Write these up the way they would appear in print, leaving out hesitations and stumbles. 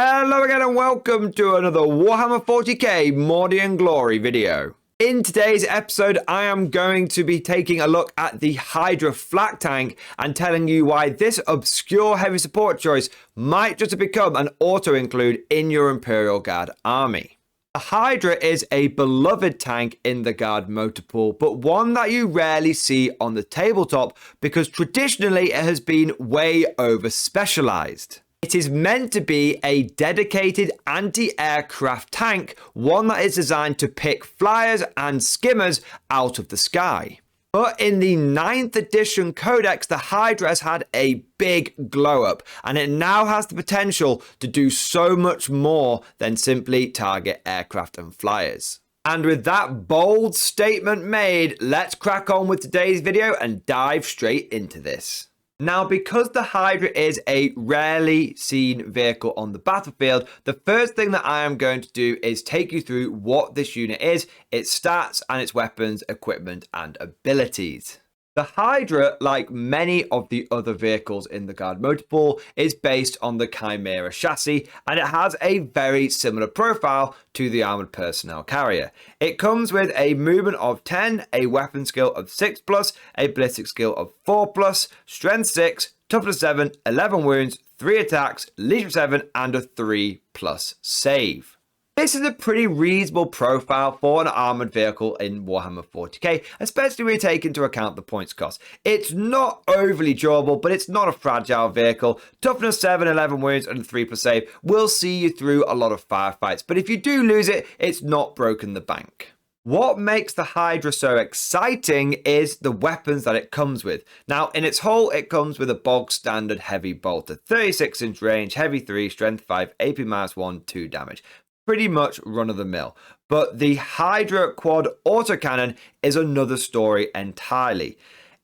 Hello again and welcome to another Warhammer 40k Mordy and Glory video. In today's episode, I am going to be taking a look at the Hydra flak tank and telling you why this obscure heavy support choice might just become an auto-include in your Imperial Guard army. The Hydra is a beloved tank in the Guard motor pool, but one that you rarely see on the tabletop because traditionally it has been way over-specialized. It is meant to be a dedicated anti-aircraft tank, one that is designed to pick flyers and skimmers out of the sky. But in the 9th edition Codex, the Hydra has had a big glow up, and it now has the potential to do so much more than simply target aircraft and flyers. And with that bold statement made, let's crack on with today's video and dive straight into this. Now, because the Hydra is a rarely seen vehicle on the battlefield, the first thing that I am going to do is take you through what this unit is, its stats, and its weapons, equipment, and abilities. The Hydra, like many of the other vehicles in the Guard motor pool, is based on the Chimera chassis, and it has a very similar profile to the Armored Personnel Carrier. It comes with a movement of 10, a weapon skill of 6+, a ballistic skill of 4+, strength 6, toughness 7, 11 wounds, 3 attacks, leadership 7, and a 3+ save. This is a pretty reasonable profile for an armoured vehicle in Warhammer 40k, especially when you take into account the points cost. It's not overly durable, but it's not a fragile vehicle. Toughness 7, 11 wounds, and a 3+ save will see you through a lot of firefights, but if you do lose it, it's not broken the bank. What makes the Hydra so exciting is the weapons that it comes with. Now, in its hull, it comes with a bog standard heavy bolter, 36-inch range, heavy 3, strength 5, AP -1, 2 damage. Pretty much run-of-the-mill. But the Hydra quad autocannon is another story entirely.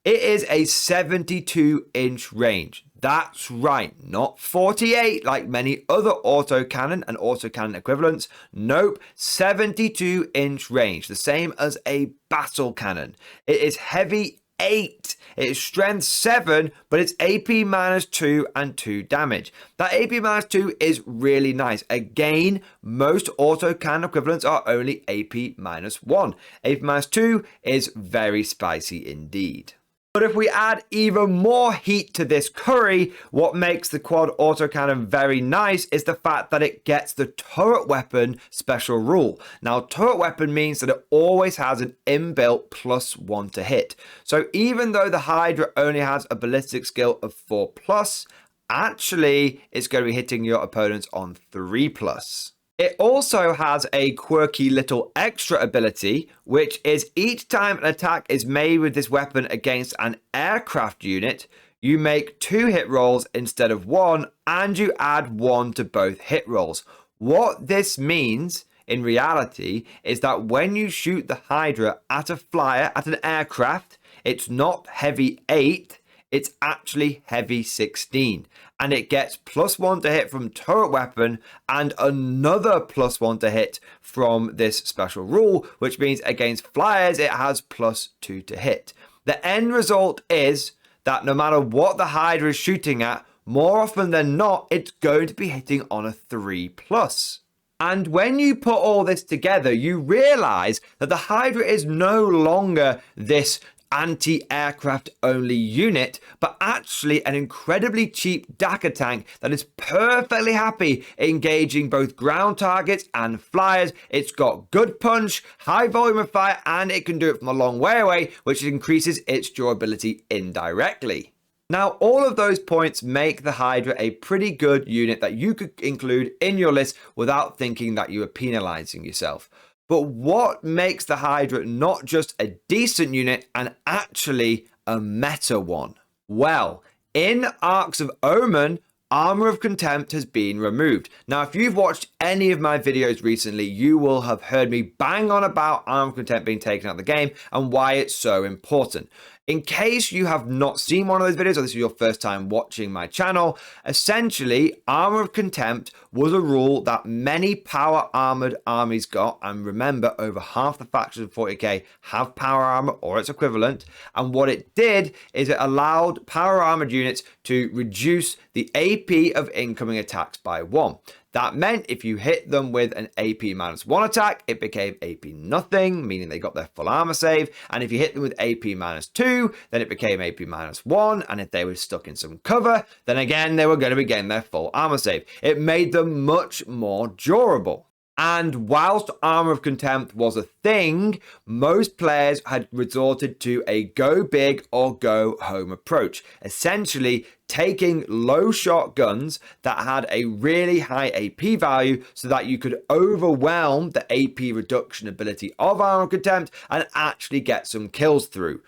It is a 72-inch range. That's right, not 48 like many other autocannon and autocannon equivalents. Nope, 72-inch range, the same as a battle cannon. It is heavy 8. It is strength 7, but it's AP -2 and 2 damage. That AP -2 is really nice. Again, most autocannon equivalents are only AP -1. AP -2 is very spicy indeed. But if we add even more heat to this curry, what makes the quad autocannon very nice is the fact that it gets the turret weapon special rule. Now, turret weapon means that it always has an inbuilt +1 to hit. So even though the Hydra only has a ballistic skill of 4+, actually it's going to be hitting your opponents on 3+. It also has a quirky little extra ability, which is each time an attack is made with this weapon against an aircraft unit, you make 2 hit rolls instead of 1, and you add 1 to both hit rolls. What this means in reality is that when you shoot the Hydra at a flyer, at an aircraft, it's not heavy 8, it's actually heavy 16. And it gets +1 to hit from turret weapon and another +1 to hit from this special rule, which means against flyers it has +2 to hit. The end result is that no matter what the Hydra is shooting at, more often than not, it's going to be hitting on a 3+. And when you put all this together, you realize that the Hydra is no longer this anti-aircraft only unit, but actually an incredibly cheap Dakka tank that is perfectly happy engaging both ground targets and flyers. It's got good punch, high volume of fire, and it can do it from a long way away, which increases its durability indirectly. Now, all of those points make the Hydra a pretty good unit that you could include in your list without thinking that you are penalizing yourself. But what makes the Hydra not just a decent unit and actually a meta one? Well, in Arcs of Omen, Armor of Contempt has been removed. Now, if you've watched any of my videos recently, you will have heard me bang on about Armor of Contempt being taken out of the game and why it's so important. In case you have not seen one of those videos, or this is your first time watching my channel, essentially, Armor of Contempt was a rule that many power armored armies got, and remember, over half the factions of 40k have power armor or its equivalent, and what it did is it allowed power armored units to reduce the AP of incoming attacks by 1. That meant if you hit them with an AP -1 attack, it became AP nothing, meaning they got their full armor save. And if you hit them with AP -2, then it became AP -1. And if they were stuck in some cover, then again, they were going to be getting their full armor save. It made them much more durable. And whilst Armor of Contempt was a thing, most players had resorted to a go big or go home approach, essentially taking low shotguns that had a really high AP value so that you could overwhelm the AP reduction ability of Armor of Contempt and actually get some kills through.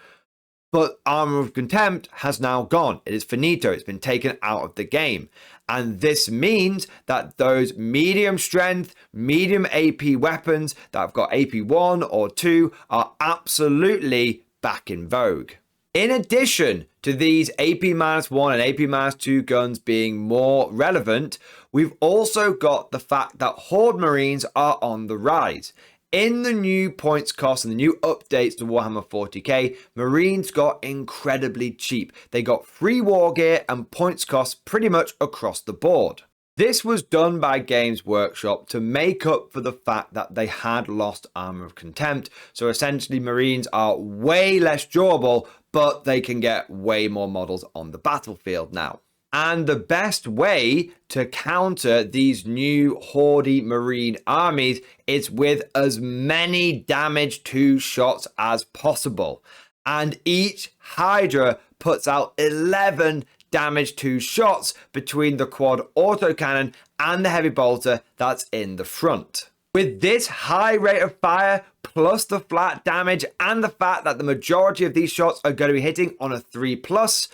But Armor of Contempt has now gone. It is finito. It's been taken out of the game. And this means that those medium strength, medium AP weapons that have got AP 1 or 2 are absolutely back in vogue. In addition to these AP -1 and AP -2 guns being more relevant, we've also got the fact that Horde Marines are on the rise. In the new points cost and the new updates to Warhammer 40k, Marines got incredibly cheap. They got free war gear and points costs pretty much across the board. This was done by Games Workshop to make up for the fact that they had lost Armor of Contempt. So essentially Marines are way less durable, but they can get way more models on the battlefield now. And the best way to counter these new Horde Marine armies is with as many damage 2 shots as possible. And each Hydra puts out 11 damage 2 shots between the quad autocannon and the heavy bolter that's in the front. With this high rate of fire, plus the flat damage and the fact that the majority of these shots are going to be hitting on a 3+,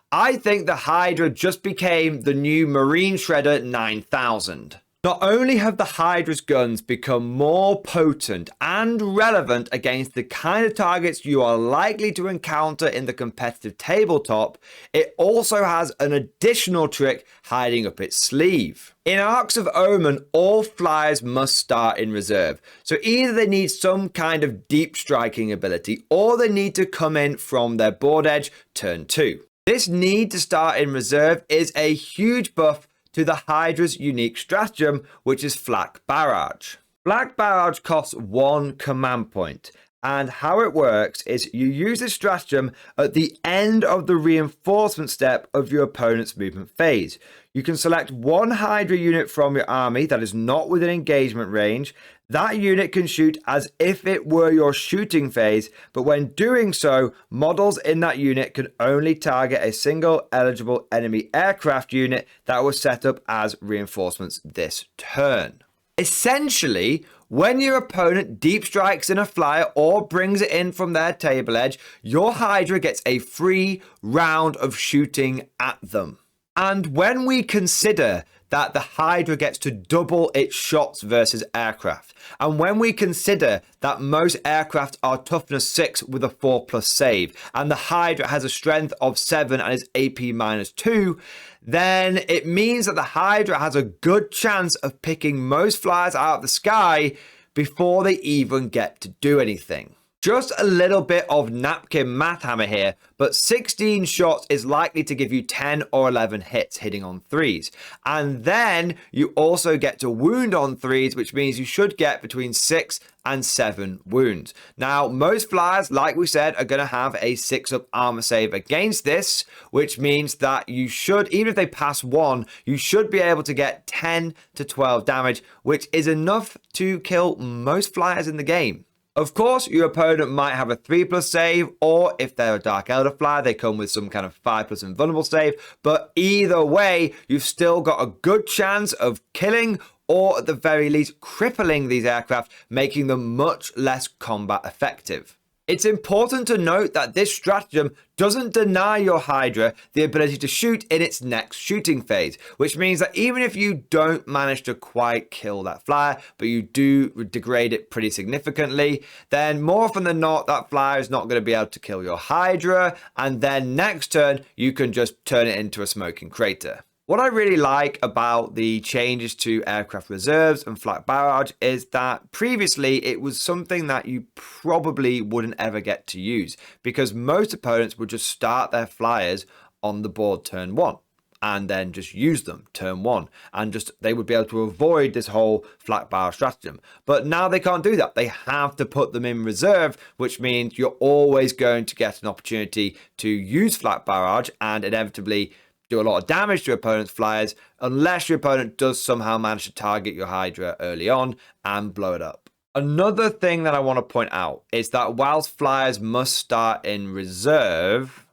I think the Hydra just became the new Marine Shredder 9000. Not only have the Hydra's guns become more potent and relevant against the kind of targets you are likely to encounter in the competitive tabletop, it also has an additional trick hiding up its sleeve. In Arcs of Omen, all flyers must start in reserve, so either they need some kind of deep striking ability or they need to come in from their board edge turn 2. This need to start in reserve is a huge buff to the Hydra's unique stratagem, which is Flak Barrage. Flak Barrage costs 1 command point, and how it works is you use this stratagem at the end of the reinforcement step of your opponent's movement phase. You can select one Hydra unit from your army that is not within engagement range. That unit can shoot as if it were your shooting phase, but when doing so, models in that unit can only target a single eligible enemy aircraft unit that was set up as reinforcements this turn. Essentially, when your opponent deep strikes in a flyer or brings it in from their table edge, your Hydra gets a free round of shooting at them. And when we consider that the Hydra gets to double its shots versus aircraft, and when we consider that most aircraft are toughness 6 with a 4+ save, and the Hydra has a strength of 7 and is AP -2, then it means that the Hydra has a good chance of picking most flyers out of the sky before they even get to do anything. Just a little bit of napkin math hammer here, but 16 shots is likely to give you 10 or 11 hits hitting on 3s. And then you also get to wound on 3s, which means you should get between 6 and 7 wounds. Now, most flyers, like we said, are going to have a 6-up armor save against this, which means that you should, even if they pass 1, you should be able to get 10 to 12 damage, which is enough to kill most flyers in the game. Of course, your opponent might have a 3+ save, or if they're a Dark Elder flyer, they come with some kind of 5+ invulnerable save. But either way, you've still got a good chance of killing, or at the very least, crippling these aircraft, making them much less combat effective. It's important to note that this stratagem doesn't deny your Hydra the ability to shoot in its next shooting phase, which means that even if you don't manage to quite kill that flyer, but you do degrade it pretty significantly, then more often than not, that flyer is not going to be able to kill your Hydra, and then next turn, you can just turn it into a smoking crater. What I really like about the changes to aircraft reserves and Flak Barrage is that previously it was something that you probably wouldn't ever get to use because most opponents would just start their flyers on the board turn 1. and then just use them turn one, and just they would be able to avoid this whole flak barrage stratagem. But now they can't do that. They have to put them in reserve, which means you're always going to get an opportunity to use flak barrage and inevitably do a lot of damage to your opponent's flyers, unless your opponent does somehow manage to target your Hydra early on and blow it up. Another thing that I want to point out is that whilst flyers must start in reserve,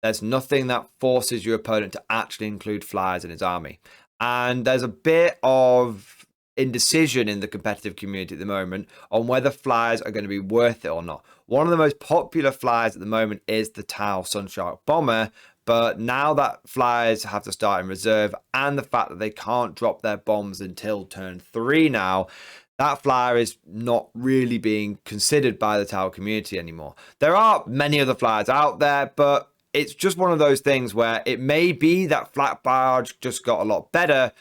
there's nothing that forces your opponent to actually include flyers in his army. And there's a bit of indecision in the competitive community at the moment on whether flyers are going to be worth it or not. One of the most popular flyers at the moment is the Tau Sunshark Bomber, but now that flyers have to start in reserve and the fact that they can't drop their bombs until turn 3 now, that flyer is not really being considered by the Tau community anymore. There are many other flyers out there, but it's just one of those things where it may be that flak barrage just got a lot better,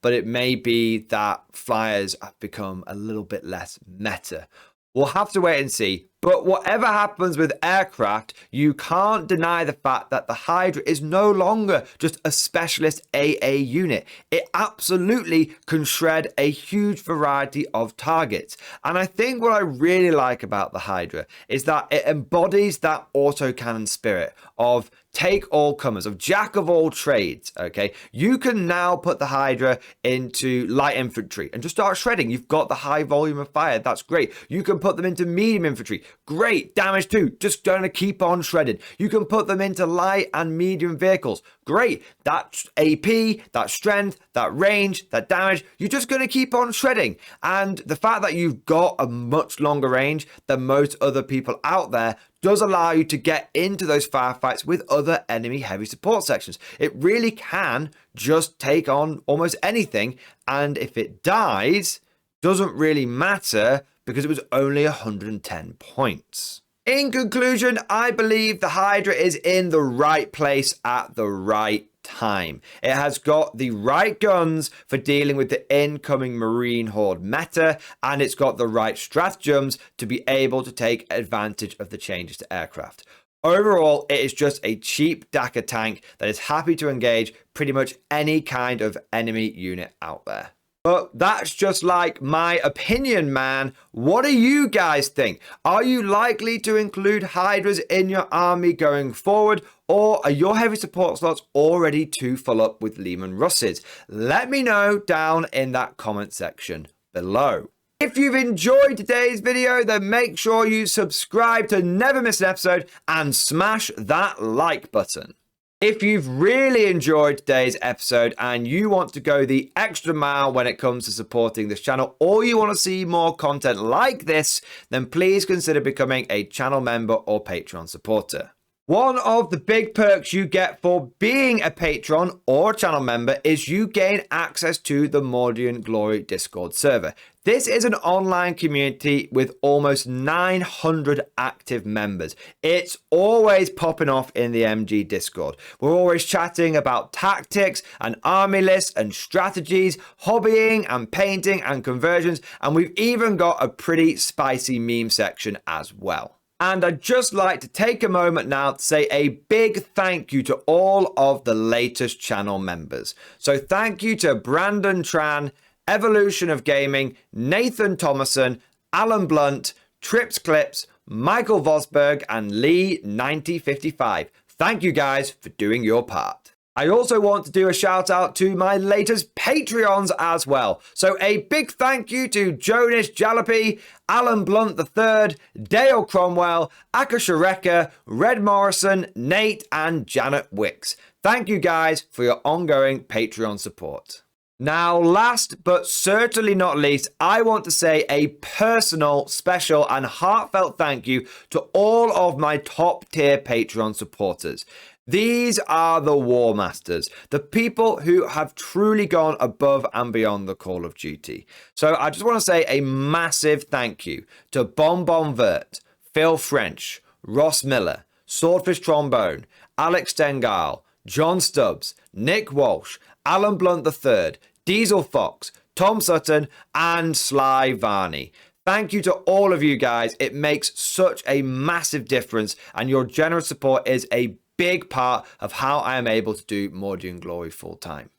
but it may be that flyers have become a little bit less meta. We'll have to wait and see. But whatever happens with aircraft, you can't deny the fact that the Hydra is no longer just a specialist AA unit. It absolutely can shred a huge variety of targets. And I think what I really like about the Hydra is that it embodies that autocannon spirit of take all comers, of jack of all trades. Okay, you can now put the Hydra into light infantry and just start shredding. You've got the high volume of fire, that's great. You can put them into medium infantry, great, damage 2, just going to keep on shredding. You can put them into light and medium vehicles, great, that's AP, that strength, that range, that damage, you're just going to keep on shredding. And the fact that you've got a much longer range than most other people out there does allow you to get into those firefights with other enemy heavy support sections. It really can just take on almost anything, and if it dies, doesn't really matter because it was only 110 points. In conclusion, I believe the Hydra is in the right place at the right time. It has got the right guns for dealing with the incoming Marine Horde meta, and it's got the right stratagems to be able to take advantage of the changes to aircraft. Overall, it is just a cheap Dakka tank that is happy to engage pretty much any kind of enemy unit out there. But that's just like my opinion, man. What do you guys think? Are you likely to include Hydras in your army going forward? Or are your heavy support slots already too full up with Lehman Russes? Let me know down in that comment section below. If you've enjoyed today's video, then make sure you subscribe to never miss an episode and smash that like button. If you've really enjoyed today's episode and you want to go the extra mile when it comes to supporting this channel, or you want to see more content like this, then please consider becoming a channel member or Patreon supporter. One of the big perks you get for being a patron or channel member is you gain access to the Mordian Glory Discord server. This is an online community with almost 900 active members. It's always popping off in the MG Discord. We're always chatting about tactics and army lists and strategies, hobbying and painting and conversions, and we've even got a pretty spicy meme section as well. And I'd just like to take a moment now to say a big thank you to all of the latest channel members. So thank you to Brandon Tran, Evolution of Gaming, Nathan Thomason, Alan Blunt, Trips Clips, Michael Vosberg, and Lee 9055. Thank you guys for doing your part. I also want to do a shout out to my latest Patreons as well. So a big thank you to Jonas Jalopy, Alan Blunt III, Dale Cromwell, Akasha Rekka, Red Morrison, Nate, and Janet Wicks. Thank you guys for your ongoing Patreon support. Now, last but certainly not least, I want to say a personal, special, and heartfelt thank you to all of my top tier Patreon supporters. These are the War Masters, the people who have truly gone above and beyond the call of duty. So I just want to say a massive thank you to Bonbon Vert, Phil French, Ross Miller, Swordfish Trombone, Alex Stengale, John Stubbs, Nick Walsh, Alan Blunt III, Diesel Fox, Tom Sutton, and Sly Varney. Thank you to all of you guys. It makes such a massive difference, and your generous support is a big part of how I am able to do Mordy and Glory full time.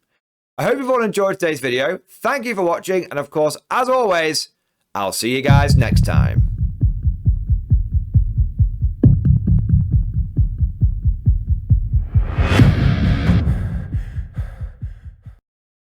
I hope you've all enjoyed today's video. Thank you for watching. And of course, as always, I'll see you guys next time.